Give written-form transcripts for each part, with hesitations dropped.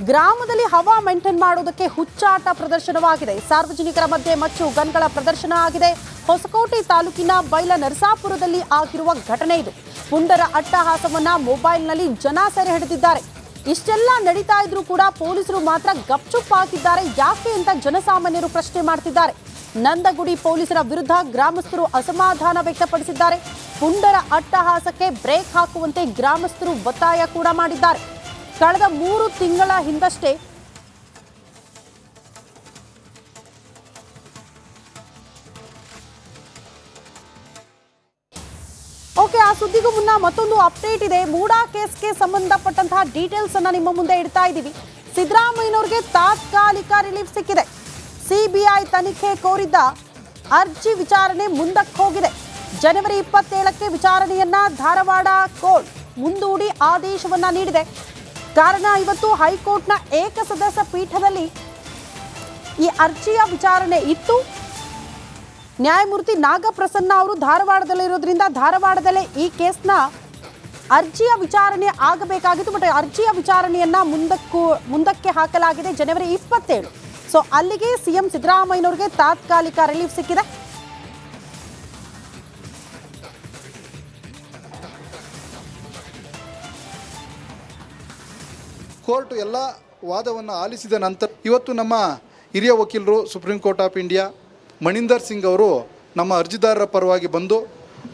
ಗ್ರಾಮದಲ್ಲಿ ಹವಾ ಮೇಂಟೈನ್ ಮಾಡುವುದಕ್ಕೆ ಹುಚ್ಚಾಟ ಪ್ರದರ್ಶನವಾಗಿದೆ. ಸಾರ್ವಜನಿಕರ ಮಧ್ಯೆ ಮಚ್ಚು ಗನ್ಗಳ ಪ್ರದರ್ಶನ ಆಗಿದೆ. ಹೊಸಕೋಟೆ ತಾಲೂಕಿನ ಬೈಲ ನರಸಾಪುರದಲ್ಲಿ ಆಗಿರುವ ಘಟನೆ ಇದು. ಪುಂಡರ ಅಟ್ಟಹಾಸವನ್ನ ಮೊಬೈಲ್ನಲ್ಲಿ ಜನ ಸೆರೆ ಹಿಡಿದಿದ್ದಾರೆ. ಇಷ್ಟೆಲ್ಲ ನಡೀತಾ ಇದ್ರೂ ಕೂಡ ಪೊಲೀಸರು ಮಾತ್ರ ಗಪ್ಚುಪ್ ಹಾಕಿದ್ದಾರೆ. ಯಾಕೆ ಅಂತ ಜನಸಾಮಾನ್ಯರು ಪ್ರಶ್ನೆ ಮಾಡ್ತಿದ್ದಾರೆ. ನಂದಗುಡಿ ಪೊಲೀಸರ ವಿರುದ್ಧ ಗ್ರಾಮಸ್ಥರು ಅಸಮಾಧಾನ ವ್ಯಕ್ತಪಡಿಸಿದ್ದಾರೆ. ಪುಂಡರ ಅಟ್ಟಹಾಸಕ್ಕೆ ಬ್ರೇಕ್ ಹಾಕುವಂತೆ ಗ್ರಾಮಸ್ಥರು ಒತ್ತಾಯ ಕೂಡ ಮಾಡಿದ್ದಾರೆ. ಕಳೆದ 3 ತಿಂಗಳ ಹಿಂದಷ್ಟೇ ಆ ಸುದ್ದಿಗೂ ಮುನ್ನ ಮತ್ತೊಂದು ಅಪ್ಡೇಟ್ ಇದೆ. ಮೂಡಾ ಕೇಸ್ಗೆ ಸಂಬಂಧಪಟ್ಟಂತಹ ಡೀಟೇಲ್ಸ್ ಅನ್ನ ನಿಮ್ಮ ಮುಂದೆ ಇಡ್ತಾ ಇದ್ದೀವಿ. ಸಿದ್ದರಾಮಯ್ಯನವರಿಗೆ ತಾತ್ಕಾಲಿಕ ರಿಲೀಫ್ ಸಿಕ್ಕಿದೆ. ಸಿಬಿಐ ತನಿಖೆ ಕೋರಿದ್ದ ಅರ್ಜಿ ವಿಚಾರಣೆ ಮುಂದಕ್ಕೆ ಹೋಗಿದೆ. ಜನವರಿ 27ಕ್ಕೆ ವಿಚಾರಣೆಯನ್ನ ಧಾರವಾಡ ಕೋರ್ಟ್ ಮುಂದೂಡಿ ಆದೇಶವನ್ನ ನೀಡಿದೆ. ಕಾರಣ ಇವತ್ತು ಹೈಕೋರ್ಟ್ನ ಏಕಸದಸ್ಯ ಪೀಠದಲ್ಲಿ ಈ ಅರ್ಜಿಯ ವಿಚಾರಣೆ ಇತ್ತು. ನ್ಯಾಯಮೂರ್ತಿ ನಾಗಪ್ರಸನ್ನ ಅವರು ಧಾರವಾಡದಲ್ಲಿರೋದ್ರಿಂದ ಧಾರವಾಡದಲ್ಲೇ ಈ ಕೇಸ್ನ ಅರ್ಜಿಯ ವಿಚಾರಣೆ ಆಗಬೇಕಾಗಿತ್ತು. ಬಟ್ ಅರ್ಜಿಯ ವಿಚಾರಣೆಯನ್ನ ಮುಂದಕ್ಕೆ ಹಾಕಲಾಗಿದೆ ಜನವರಿ 27. ಸೊ ಅಲ್ಲಿಗೆ ಸಿಎಂ ಸಿದ್ದರಾಮಯ್ಯನವರಿಗೆ ತಾತ್ಕಾಲಿಕ ರಿಲೀಫ್ ಸಿಕ್ಕಿದೆ. ಕೋರ್ಟ್ ಎಲ್ಲ ವಾದವನ್ನು ಆಲಿಸಿದ ನಂತರ ಇವತ್ತು ನಮ್ಮ ಹಿರಿಯ ವಕೀಲರು supreme court of India Maninder Singh ಅವರು ನಮ್ಮ ಅರ್ಜಿದಾರರ ಪರವಾಗಿ ಬಂದು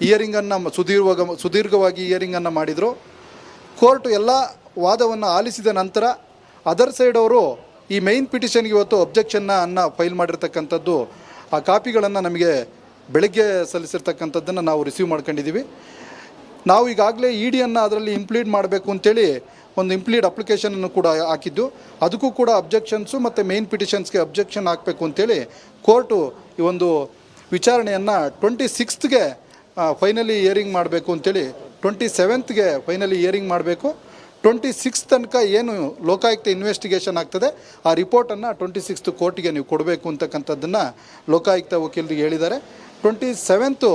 ಹಿಯರಿಂಗನ್ನು ಸುದೀರ್ಘವಾಗಿ ಹಿಯರಿಂಗನ್ನು ಮಾಡಿದರು. ಕೋರ್ಟ್ ಎಲ್ಲ ವಾದವನ್ನು ಆಲಿಸಿದ ನಂತರ ಅದರ್ ಸೈಡ್ ಅವರು ಈ ಮೈನ್ ಪಿಟಿಷನ್ಗೆ ಇವತ್ತು ಅಬ್ಜೆಕ್ಷನ್ನ ಫೈಲ್ ಮಾಡಿರ್ತಕ್ಕಂಥದ್ದು ಆ ಕಾಪಿಗಳನ್ನು ನಮಗೆ ಬೆಳಗ್ಗೆ ಸಲ್ಲಿಸಿರ್ತಕ್ಕಂಥದ್ದನ್ನು ನಾವು ರಿಸೀವ್ ಮಾಡ್ಕೊಂಡಿದ್ದೀವಿ. ನಾವು ಈಗಾಗಲೇ ಇಡಿಯನ್ನು ಅದರಲ್ಲಿ ಇಂಪ್ಲೀಡ್ ಮಾಡಬೇಕು ಅಂತೇಳಿ ಒಂದು ಇಂಪ್ಲೀಡ್ ಅಪ್ಲಿಕೇಶನನ್ನು ಕೂಡ ಹಾಕಿದ್ದು. ಅದಕ್ಕೂ ಕೂಡ ಅಬ್ಜೆಕ್ಷನ್ಸು ಮತ್ತು ಮೇನ್ ಪಿಟಿಷನ್ಸ್ಗೆ ಅಬ್ಜೆಕ್ಷನ್ ಹಾಕಬೇಕು ಅಂತೇಳಿ ಕೋರ್ಟು ಈ ಒಂದು ವಿಚಾರಣೆಯನ್ನು 26ಗೆ ಫೈನಲಿ ಹಿಯರಿಂಗ್ ಮಾಡಬೇಕು ಅಂತೇಳಿ 27ಗೆ ಫೈನಲಿ ಹಿಯರಿಂಗ್ ಮಾಡಬೇಕು. 26 ತನಕ ಏನು ಲೋಕಾಯುಕ್ತ ಇನ್ವೆಸ್ಟಿಗೇಷನ್ ಆಗ್ತದೆ ಆ ರಿಪೋರ್ಟನ್ನು 26th ಕೋರ್ಟಿಗೆ ನೀವು ಕೊಡಬೇಕು ಅಂತಕ್ಕಂಥದ್ದನ್ನು ಲೋಕಾಯುಕ್ತ ವಕೀಲರಿಗೆ ಹೇಳಿದ್ದಾರೆ. 27th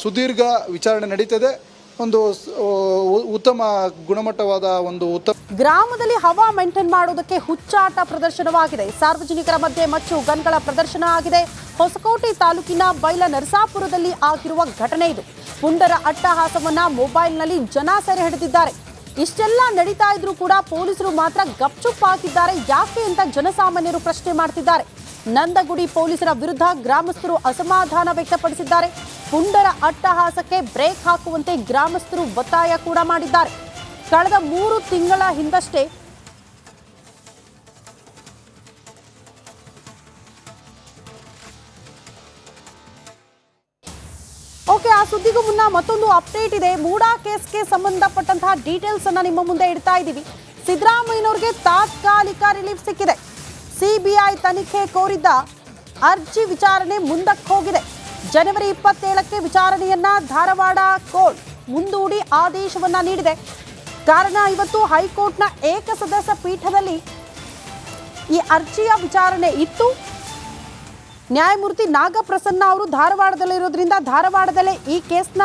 ಸುದೀರ್ಘ ವಿಚಾರಣೆ ನಡೀತದೆ. ಒಂದು ಉತ್ತಮ ಗುಣಮಟ್ಟವಾದ ಗ್ರಾಮದಲ್ಲಿ ಹವಾ ಮೇಂಟೈನ್ ಮಾಡುವುದಕ್ಕೆ ಹುಚ್ಚಾಟ ಪ್ರದರ್ಶನವಾಗಿದೆ. ಸಾರ್ವಜನಿಕರ ಮಧ್ಯೆ ಮಚ್ಚು ಗನ್ಗಳ ಪ್ರದರ್ಶನ ಆಗಿದೆ. ಹೊಸಕೋಟೆ ತಾಲೂಕಿನ ಬೈಲ ನರಸಾಪುರದಲ್ಲಿ ಆಗಿರುವ ಘಟನೆ ಇದು. ಪುಂಡರ ಅಟ್ಟಹಾಸವನ್ನ ಮೊಬೈಲ್ನಲ್ಲಿ ಜನ ಸೆರೆ ಹಿಡಿದಿದ್ದಾರೆ. ಇಷ್ಟೆಲ್ಲ ನಡೀತಾ ಇದ್ರೂ ಕೂಡ ಪೊಲೀಸರು ಮಾತ್ರ ಗಪ್ಚುಪ್ ಹಾಕಿದ್ದಾರೆ. ಯಾಕೆ ಅಂತ ಜನಸಾಮಾನ್ಯರು ಪ್ರಶ್ನೆ ಮಾಡ್ತಿದ್ದಾರೆ. ನಂದಗುಡಿ ಪೊಲೀಸರ ವಿರುದ್ಧ ಗ್ರಾಮಸ್ಥರು ಅಸಮಾಧಾನ ವ್ಯಕ್ತಪಡಿಸಿದ್ದಾರೆ. ಪುಂಡರ ಅಟ್ಟಹಾಸಕ್ಕೆ ಬ್ರೇಕ್ ಹಾಕುವಂತೆ ಗ್ರಾಮಸ್ಥರು ಒತ್ತಾಯ ಕೂಡ ಮಾಡಿದ್ದಾರೆ. ಕಳೆದ 3 ತಿಂಗಳ ಹಿಂದಷ್ಟೇ ಆ ಸುದ್ದಿಗೂ ಮುನ್ನ ಮತ್ತೊಂದು ಅಪ್ಡೇಟ್ ಇದೆ. ಮೂಡಾ ಕೇಸ್ಗೆ ಸಂಬಂಧಪಟ್ಟಂತಹ ಡೀಟೇಲ್ಸ್ ಅನ್ನ ನಿಮ್ಮ ಮುಂದೆ ಇಡ್ತಾ ಇದ್ದೀವಿ. ಸಿದ್ದರಾಮಯ್ಯನವರಿಗೆ ತಾತ್ಕಾಲಿಕ ರಿಲೀಫ್ ಸಿಕ್ಕಿದೆ. ಸಿಬಿಐ ತನಿಖೆ ಕೋರಿದ್ದ ಅರ್ಜಿ ವಿಚಾರಣೆ ಮುಂದಕ್ಕೆ ಹೋಗಿದೆ. ಜನವರಿ 27ಕ್ಕೆ ವಿಚಾರಣೆಯನ್ನ ಧಾರವಾಡ ಕೋರ್ಟ್ ಮುಂದೂಡಿ ಆದೇಶವನ್ನ ನೀಡಿದೆ. ಕಾರಣ ಇವತ್ತು ಹೈಕೋರ್ಟ್ನ ಏಕಸದಸ್ಯ ಪೀಠದಲ್ಲಿ ಈ ಅರ್ಜಿಯ ವಿಚಾರಣೆ ಇತ್ತು. ನ್ಯಾಯಮೂರ್ತಿ ನಾಗಪ್ರಸನ್ನ ಅವರು ಧಾರವಾಡದಲ್ಲಿರೋದ್ರಿಂದ ಧಾರವಾಡದಲ್ಲೇ ಈ ಕೇಸ್ನ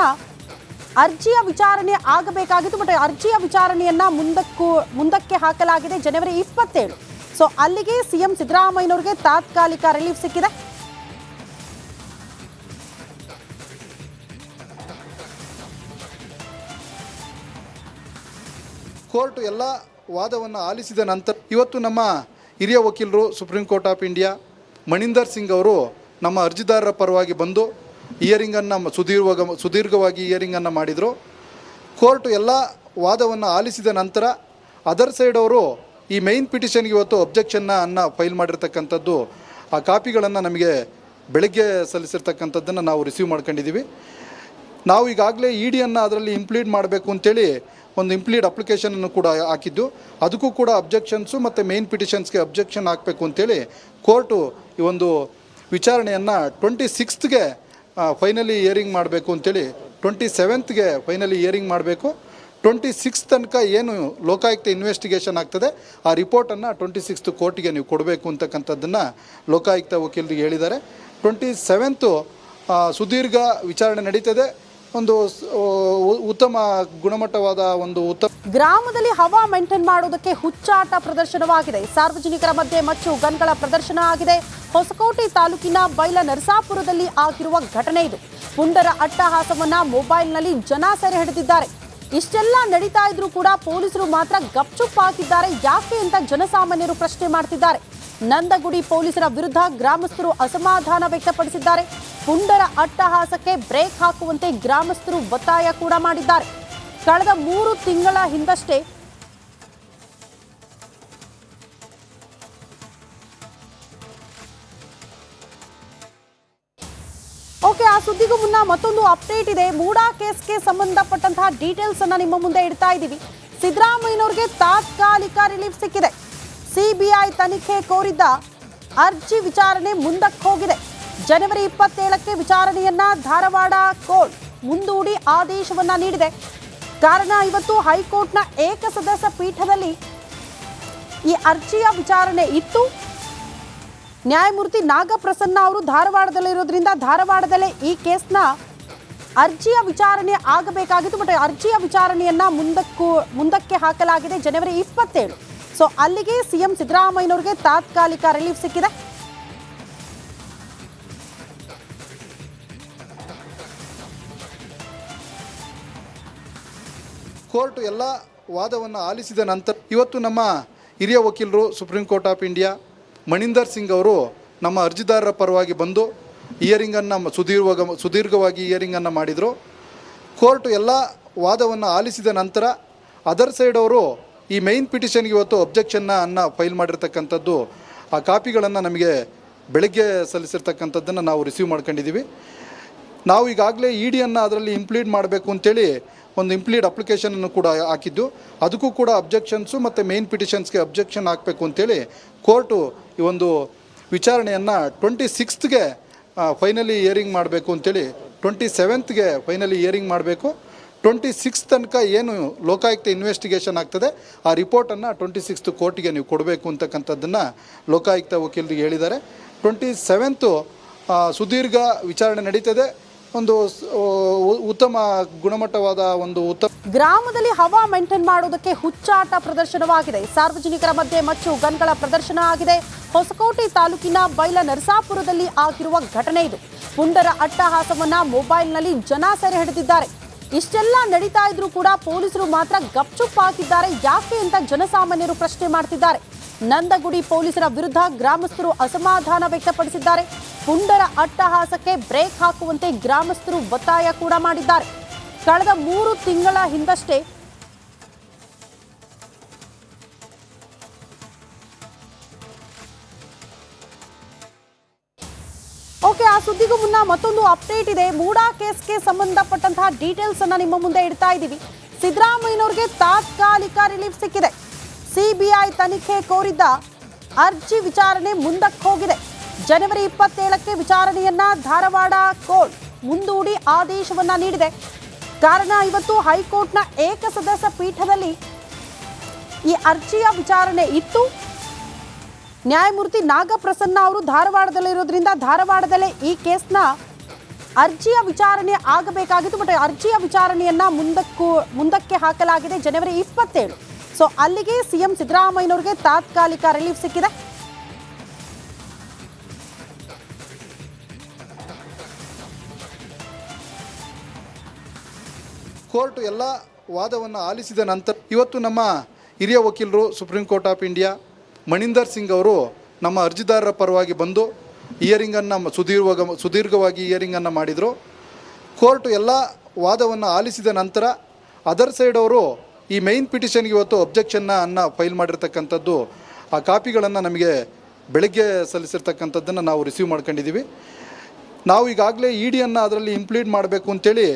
ಅರ್ಜಿಯ ವಿಚಾರಣೆ ಆಗಬೇಕಾಗಿತ್ತು. ಬಟ್ ಅರ್ಜಿಯ ವಿಚಾರಣೆಯನ್ನ ಮುಂದಕ್ಕೆ ಹಾಕಲಾಗಿದೆ ಜನವರಿ 27. ಸೊ ಅಲ್ಲಿಗೆ ಸಿಎಂ ಸಿದ್ದರಾಮಯ್ಯನವರಿಗೆ ತಾತ್ಕಾಲಿಕ ರಿಲೀಫ್ ಸಿಕ್ಕಿದೆ. ಕೋರ್ಟ್ ಎಲ್ಲ ವಾದವನ್ನು ಆಲಿಸಿದ ನಂತರ ಇವತ್ತು ನಮ್ಮ ಹಿರಿಯ ವಕೀಲರು supreme court of India Maninder Singh ಅವರು ನಮ್ಮ ಅರ್ಜಿದಾರರ ಪರವಾಗಿ ಬಂದು ಹಿಯರಿಂಗನ್ನು ಸುದೀರ್ಘವಾಗಿ ಹಿಯರಿಂಗನ್ನು ಮಾಡಿದರು. ಕೋರ್ಟ್ ಎಲ್ಲ ವಾದವನ್ನು ಆಲಿಸಿದ ನಂತರ ಅದರ್ ಸೈಡ್ ಅವರು ಈ ಮೈನ್ ಪಿಟಿಷನ್ಗೆ ಇವತ್ತು ಅಬ್ಜೆಕ್ಷನ್ನ ಫೈಲ್ ಮಾಡಿರ್ತಕ್ಕಂಥದ್ದು ಆ ಕಾಪಿಗಳನ್ನು ನಮಗೆ ಬೆಳಗ್ಗೆ ಸಲ್ಲಿಸಿರ್ತಕ್ಕಂಥದ್ದನ್ನು ನಾವು ರಿಸೀವ್ ಮಾಡ್ಕೊಂಡಿದ್ದೀವಿ. ನಾವು ಈಗಾಗಲೇ ಇಡಿಯನ್ನು ಅದರಲ್ಲಿ ಇಂಪ್ಲೀಡ್ ಮಾಡಬೇಕು ಅಂತೇಳಿ ಒಂದು ಇಂಪ್ಲೀಡ್ ಅಪ್ಲಿಕೇಶನನ್ನು ಕೂಡ ಹಾಕಿದ್ದು. ಅದಕ್ಕೂ ಕೂಡ ಅಬ್ಜೆಕ್ಷನ್ಸು ಮತ್ತು ಮೇನ್ ಪಿಟಿಷನ್ಸ್ಗೆ ಅಬ್ಜೆಕ್ಷನ್ ಹಾಕಬೇಕು ಅಂತೇಳಿ ಕೋರ್ಟು ಈ ಒಂದು ವಿಚಾರಣೆಯನ್ನು 26ಗೆ ಫೈನಲಿ ಹಿಯರಿಂಗ್ ಮಾಡಬೇಕು ಅಂತೇಳಿ 27ಗೆ ಫೈನಲಿ ಹಿಯರಿಂಗ್ ಮಾಡಬೇಕು. 26 ತನಕ ಏನು ಲೋಕಾಯುಕ್ತ ಇನ್ವೆಸ್ಟಿಗೇಷನ್ ಆಗ್ತದೆ ಆ ರಿಪೋರ್ಟನ್ನು 26th ಕೋರ್ಟಿಗೆ ನೀವು ಕೊಡಬೇಕು ಅಂತಕ್ಕಂಥದ್ದನ್ನು ಲೋಕಾಯುಕ್ತ ವಕೀಲರಿಗೆ ಹೇಳಿದ್ದಾರೆ. 27th ಸುದೀರ್ಘ ವಿಚಾರಣೆ ನಡೀತದೆ. ಒಂದು ಉತ್ತಮ ಗುಣಮಟ್ಟವಾದ ಒಂದು ಗ್ರಾಮದಲ್ಲಿ ಹವಾ ಮೇಂಟೈನ್ ಮಾಡುವುದಕ್ಕೆ ಹುಚ್ಚಾಟ ಪ್ರದರ್ಶನವಾಗಿದೆ. ಸಾರ್ವಜನಿಕರ ಮಧ್ಯೆ ಮಚ್ಚು ಗನ್ಗಳ ಪ್ರದರ್ಶನ ಆಗಿದೆ. ಹೊಸಕೋಟೆ ತಾಲೂಕಿನ ಬೈಲ ನರಸಾಪುರದಲ್ಲಿ ಆಗಿರುವ ಘಟನೆ ಇದು. ಪುಂಡರ ಅಟ್ಟಹಾಸವನ್ನ ಮೊಬೈಲ್ನಲ್ಲಿ ಜನ ಸೆರೆ ಹಿಡಿದಿದ್ದಾರೆ. ಇಷ್ಟೆಲ್ಲ ನಡೀತಾ ಇದ್ರೂ ಕೂಡ ಪೊಲೀಸರು ಮಾತ್ರ ಗಪ್ಚುಪ್ ಹಾಕಿದ್ದಾರೆ. ಯಾಕೆ ಅಂತ ಜನಸಾಮಾನ್ಯರು ಪ್ರಶ್ನೆ ಮಾಡ್ತಿದ್ದಾರೆ. ನಂದಗುಡಿ ಪೊಲೀಸರ ವಿರುದ್ಧ ಗ್ರಾಮಸ್ಥರು ಅಸಮಾಧಾನ ವ್ಯಕ್ತಪಡಿಸಿದ್ದಾರೆ. ಪುಂಡರ ಅಟ್ಟಹಾಸಕ್ಕೆ ಬ್ರೇಕ್ ಹಾಕುವಂತೆ ಗ್ರಾಮಸ್ಥರು ಒತ್ತಾಯ ಕೂಡ ಮಾಡಿದ್ದಾರೆ. ಕಳೆದ 3 ತಿಂಗಳ ಹಿಂದಷ್ಟೇ ಆ ಸುದ್ದಿಗೂ ಮುನ್ನ ಮತ್ತೊಂದು ಅಪ್ಡೇಟ್ ಇದೆ. ಮೂಡಾ ಕೇಸ್ಗೆ ಸಂಬಂಧಪಟ್ಟಂತಹ ಡೀಟೇಲ್ಸ್ ಅನ್ನ ನಿಮ್ಮ ಮುಂದೆ ಇಡ್ತಾ ಇದ್ದೀವಿ. ಸಿದ್ದರಾಮಯ್ಯನವರಿಗೆ ತಾತ್ಕಾಲಿಕ ರಿಲೀಫ್ ಸಿಕ್ಕಿದೆ. ಸಿಬಿಐ ತನಿಖೆ ಕೋರಿದ್ದ ಅರ್ಜಿ ವಿಚಾರಣೆ ಮುಂದಕ್ಕೆ ಹೋಗಿದೆ. ಜನವರಿ 27ಕ್ಕೆ ವಿಚಾರಣೆಯನ್ನ ಧಾರವಾಡ ಕೋರ್ಟ್ ಮುಂದೂಡಿ ಆದೇಶವನ್ನ ನೀಡಿದೆ. ಕಾರಣ ಇವತ್ತು ಹೈಕೋರ್ಟ್ನ ಏಕಸದಸ್ಯ ಪೀಠದಲ್ಲಿ ಈ ಅರ್ಜಿಯ ವಿಚಾರಣೆ ಇತ್ತು. ನ್ಯಾಯಮೂರ್ತಿ ನಾಗಪ್ರಸನ್ನ ಅವರು ಧಾರವಾಡದಲ್ಲಿರೋದ್ರಿಂದ ಧಾರವಾಡದಲ್ಲೇ ಈ ಕೇಸ್ನ ಅರ್ಜಿಯ ವಿಚಾರಣೆ ಆಗಬೇಕಾಗಿತ್ತು. ಬಟ್ ಅರ್ಜಿಯ ವಿಚಾರಣೆಯನ್ನ ಮುಂದಕ್ಕೆ ಹಾಕಲಾಗಿದೆ ಜನವರಿ 27. ಸೊ ಅಲ್ಲಿಗೆ ಸಿಎಂ ಸಿದ್ದರಾಮಯ್ಯನವರಿಗೆ ತಾತ್ಕಾಲಿಕ ರಿಲೀಫ್ ಸಿಕ್ಕಿದೆ. ಕೋರ್ಟ್ ಎಲ್ಲ ವಾದವನ್ನು ಆಲಿಸಿದ ನಂತರ ಇವತ್ತು ನಮ್ಮ ಹಿರಿಯ ವಕೀಲರು supreme court of India Maninder Singh ಅವರು ನಮ್ಮ ಅರ್ಜಿದಾರರ ಪರವಾಗಿ ಬಂದು ಹಿಯರಿಂಗನ್ನು ಸುದೀರ್ಘವಾಗಿ ಹಿಯರಿಂಗನ್ನು ಮಾಡಿದರು. ಕೋರ್ಟ್ ಎಲ್ಲ ವಾದವನ್ನು ಆಲಿಸಿದ ನಂತರ ಅದರ್ ಸೈಡ್ ಅವರು ಈ ಮೈನ್ ಪಿಟಿಷನ್ಗೆ ಇವತ್ತು ಅಬ್ಜೆಕ್ಷನ್ನ ಫೈಲ್ ಮಾಡಿರ್ತಕ್ಕಂಥದ್ದು, ಆ ಕಾಪಿಗಳನ್ನು ನಮಗೆ ಬೆಳಗ್ಗೆ ಸಲ್ಲಿಸಿರ್ತಕ್ಕಂಥದ್ದನ್ನು ನಾವು ರಿಸೀವ್ ಮಾಡ್ಕೊಂಡಿದ್ದೀವಿ. ನಾವು ಈಗಾಗಲೇ ಇಡಿಯನ್ನು ಅದರಲ್ಲಿ ಇಂಪ್ಲೀಡ್ ಮಾಡಬೇಕು ಅಂತೇಳಿ ಒಂದು ಇಂಪ್ಲೀಡ್ ಅಪ್ಲಿಕೇಶನನ್ನು ಕೂಡ ಹಾಕಿದ್ದು. ಅದಕ್ಕೂ ಕೂಡ ಅಬ್ಜೆಕ್ಷನ್ಸು ಮತ್ತು ಮೇನ್ ಪಿಟಿಷನ್ಸ್ಗೆ ಅಬ್ಜೆಕ್ಷನ್ ಹಾಕಬೇಕು ಅಂತೇಳಿ ಕೋರ್ಟು ಈ ಒಂದು ವಿಚಾರಣೆಯನ್ನು 26ಗೆ ಫೈನಲಿ ಹಿಯರಿಂಗ್ ಮಾಡಬೇಕು ಅಂತೇಳಿ 27ಗೆ ಫೈನಲಿ ಹಿಯರಿಂಗ್ ಮಾಡಬೇಕು. 26 ತನಕ ಏನು ಲೋಕಾಯುಕ್ತ ಇನ್ವೆಸ್ಟಿಗೇಷನ್ ಆಗ್ತದೆ ಆ ರಿಪೋರ್ಟನ್ನು 26th ಕೋರ್ಟಿಗೆ ನೀವು ಕೊಡಬೇಕು ಅಂತಕ್ಕಂಥದ್ದನ್ನು ಲೋಕಾಯುಕ್ತ ವಕೀಲರಿಗೆ ಹೇಳಿದ್ದಾರೆ. 27th ಸುದೀರ್ಘ ವಿಚಾರಣೆ ನಡೀತದೆ. ಒಂದು ಉತ್ತಮ ಗುಣಮಟ್ಟವಾದ ಗ್ರಾಮದಲ್ಲಿ ಹವಾ ಮೇಂಟೈನ್ ಮಾಡುವುದಕ್ಕೆ ಹುಚ್ಚಾಟ ಪ್ರದರ್ಶನವಾಗಿದೆ. ಸಾರ್ವಜನಿಕರ ಮಧ್ಯೆ ಮಚ್ಚು ಗನ್ಗಳ ಪ್ರದರ್ಶನ ಆಗಿದೆ. ಹೊಸಕೋಟೆ ತಾಲೂಕಿನ ಬೈಲ ನರಸಾಪುರದಲ್ಲಿ ಆಗಿರುವ ಘಟನೆ ಇದು. ಪುಂಡರ ಅಟ್ಟಹಾಸವನ್ನ ಮೊಬೈಲ್ನಲ್ಲಿ ಜನ ಸೆರೆ ಹಿಡಿದಿದ್ದಾರೆ. ಇಷ್ಟೆಲ್ಲ ನಡೀತಾ ಇದ್ರೂ ಕೂಡ ಪೊಲೀಸರು ಮಾತ್ರ ಗಪ್ಚುಪ್ ಹಾಕಿದ್ದಾರೆ. ಯಾಕೆ ಅಂತ ಜನಸಾಮಾನ್ಯರು ಪ್ರಶ್ನೆ ಮಾಡ್ತಿದ್ದಾರೆ. ನಂದಗುಡಿ ಪೊಲೀಸರ ವಿರುದ್ಧ ಗ್ರಾಮಸ್ಥರು ಅಸಮಾಧಾನ ವ್ಯಕ್ತಪಡಿಸಿದ್ದಾರೆ. ಪುಂಡರ ಅಟ್ಟಹಾಸಕ್ಕೆ ಬ್ರೇಕ್ ಹಾಕುವಂತೆ ಗ್ರಾಮಸ್ಥರು ಒತ್ತಾಯ ಕೂಡ ಮಾಡಿದ್ದಾರೆ. ಕಳೆದ 3 ತಿಂಗಳ ಹಿಂದಷ್ಟೇ ಆ ಸುದ್ದಿಗೂ ಮುನ್ನ ಮತ್ತೊಂದು ಅಪ್ಡೇಟ್ ಇದೆ. ಮೂಡಾ ಕೇಸ್ಗೆ ಸಂಬಂಧಪಟ್ಟಂತಹ ಡೀಟೇಲ್ಸ್ ಅನ್ನ ನಿಮ್ಮ ಮುಂದೆ ಇಡ್ತಾ ಇದ್ದೀವಿ. ಸಿದ್ದರಾಮಯ್ಯನವರಿಗೆ ತಾತ್ಕಾಲಿಕ ರಿಲೀಫ್ ಸಿಕ್ಕಿದೆ. ಸಿಬಿಐ ತನಿಖೆ ಕೋರಿದ್ದ ಅರ್ಜಿ ವಿಚಾರಣೆ ಮುಂದಕ್ಕೆ ಹೋಗಿದೆ. ಜನವರಿ 27ಕ್ಕೆ ವಿಚಾರಣೆಯನ್ನ ಧಾರವಾಡ ಕೋರ್ಟ್ ಮುಂದೂಡಿ ಆದೇಶವನ್ನ ನೀಡಿದೆ. ಕಾರಣ ಇವತ್ತು ಹೈಕೋರ್ಟ್ನ ಏಕಸದಸ್ಯ ಪೀಠದಲ್ಲಿ ಈ ಅರ್ಜಿಯ ವಿಚಾರಣೆ ಇತ್ತು. ನ್ಯಾಯಮೂರ್ತಿ ನಾಗಪ್ರಸನ್ನ ಅವರು ಧಾರವಾಡದಲ್ಲಿರೋದ್ರಿಂದ ಧಾರವಾಡದಲ್ಲೇ ಈ ಕೇಸ್ನ ಅರ್ಜಿಯ ವಿಚಾರಣೆ ಆಗಬೇಕಾಗಿತ್ತು. ಬಟ್ ಅರ್ಜಿಯ ವಿಚಾರಣೆಯನ್ನ ಮುಂದಕ್ಕೆ ಹಾಕಲಾಗಿದೆ ಜನವರಿ 27. ಸೊ ಅಲ್ಲಿಗೆ ಸಿಎಂ ಸಿದ್ದರಾಮಯ್ಯನವರಿಗೆ ತಾತ್ಕಾಲಿಕ ರಿಲೀಫ್ ಸಿಕ್ಕಿದೆ. ಕೋರ್ಟ್ ಎಲ್ಲ ವಾದವನ್ನು ಆಲಿಸಿದ ನಂತರ ಇವತ್ತು ನಮ್ಮ ಹಿರಿಯ ವಕೀಲರು supreme court of India Maninder Singh ಅವರು ನಮ್ಮ ಅರ್ಜಿದಾರರ ಪರವಾಗಿ ಬಂದು ಹಿಯರಿಂಗನ್ನು ಸುದೀರ್ಘವಾಗಿ ಹಿಯರಿಂಗನ್ನು ಮಾಡಿದರು. ಕೋರ್ಟ್ ಎಲ್ಲ ವಾದವನ್ನು ಆಲಿಸಿದ ನಂತರ ಅದರ್ ಸೈಡ್ ಅವರು ಈ ಮೈನ್ ಪಿಟಿಷನ್ಗೆ ಇವತ್ತು ಅಬ್ಜೆಕ್ಷನ್ನ ಫೈಲ್ ಮಾಡಿರ್ತಕ್ಕಂಥದ್ದು, ಆ ಕಾಪಿಗಳನ್ನು ನಮಗೆ ಬೆಳಗ್ಗೆ ಸಲ್ಲಿಸಿರ್ತಕ್ಕಂಥದ್ದನ್ನು ನಾವು ರಿಸೀವ್ ಮಾಡ್ಕೊಂಡಿದ್ದೀವಿ. ನಾವು ಈಗಾಗಲೇ ಇಡಿಯನ್ನು ಅದರಲ್ಲಿ ಇಂಪ್ಲೀಡ್ ಮಾಡಬೇಕು ಅಂತೇಳಿ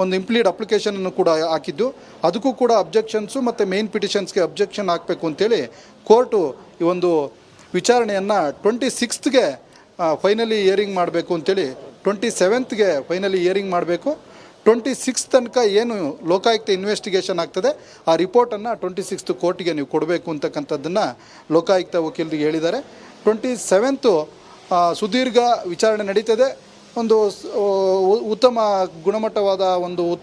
ಒಂದು ಇಂಪ್ಲೀಡ್ ಅಪ್ಲಿಕೇಶನನ್ನು ಕೂಡ ಹಾಕಿದ್ದು. ಅದಕ್ಕೂ ಕೂಡ ಅಬ್ಜೆಕ್ಷನ್ಸು ಮತ್ತು ಮೇನ್ ಪಿಟಿಷನ್ಸ್ಗೆ ಅಬ್ಜೆಕ್ಷನ್ ಹಾಕಬೇಕು ಅಂತೇಳಿ ಕೋರ್ಟು ಈ ಒಂದು ವಿಚಾರಣೆಯನ್ನು 26ಗೆ ಫೈನಲಿ ಹಿಯರಿಂಗ್ ಮಾಡಬೇಕು ಅಂತೇಳಿ 27ಗೆ ಫೈನಲಿ ಹಿಯರಿಂಗ್ ಮಾಡಬೇಕು. 26 ತನಕ ಏನು ಲೋಕಾಯುಕ್ತ ಇನ್ವೆಸ್ಟಿಗೇಷನ್ ಆಗ್ತದೆ ಆ ರಿಪೋರ್ಟನ್ನು 26th ಕೋರ್ಟಿಗೆ ನೀವು ಕೊಡಬೇಕು ಅಂತಕ್ಕಂಥದ್ದನ್ನು ಲೋಕಾಯುಕ್ತ ವಕೀಲರಿಗೆ ಹೇಳಿದ್ದಾರೆ. 27th ಸುದೀರ್ಘ ವಿಚಾರಣೆ ನಡೀತದೆ. ಒಂದು ಉತ್ತಮ ಗುಣಮಟ್ಟವಾದ ಒಂದು